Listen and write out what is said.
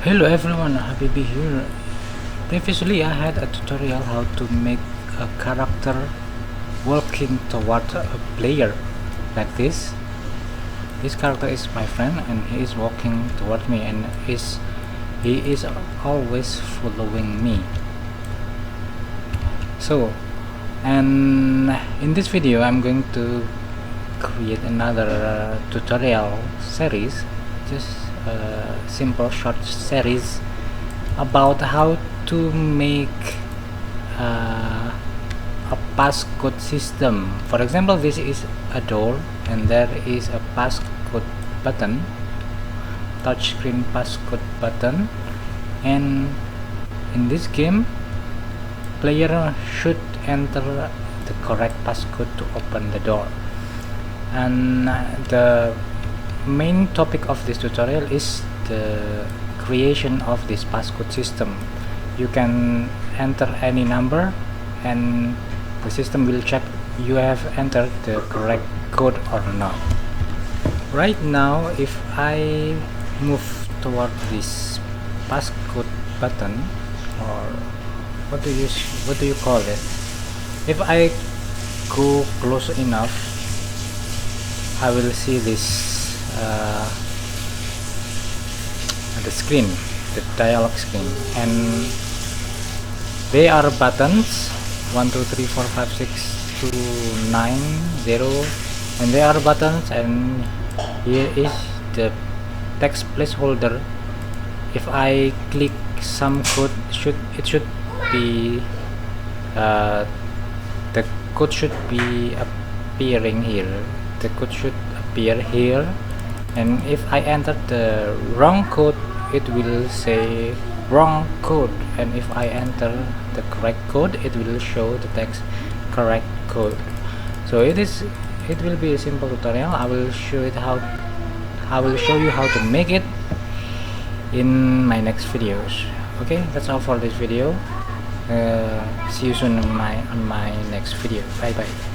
Hello everyone, Habibi here. Previously I had a tutorial how to make a character walking toward a player like this. This character is my friend and he is walking toward me and he is always following me. So, and in this video I'm going to create another tutorial series, just a simple short series about how to make a passcode system. For example, this is a door and there is a passcode button, touchscreen passcode button, and in this game player should enter the correct passcode to open the door. And the main topic of this tutorial is the creation of this passcode system. You can enter any number and the system will check you have entered the correct code or not. Right now, if I move toward this passcode button, or what do you call it, if I go close enough, I will see this the screen, the dialog screen, and they are buttons 1 2 3 4 5 6 2 9 0, and they are buttons, and here is the text placeholder. If I click some code, it should be the code should be appearing here. The code should appear here, and if I enter the wrong code, it will say wrong code, and if I enter the correct code, it will show the text correct code. So it will be a simple tutorial. I will show you how to make it in my next videos. Okay, that's all for this video. See you soon on my next video. Bye bye.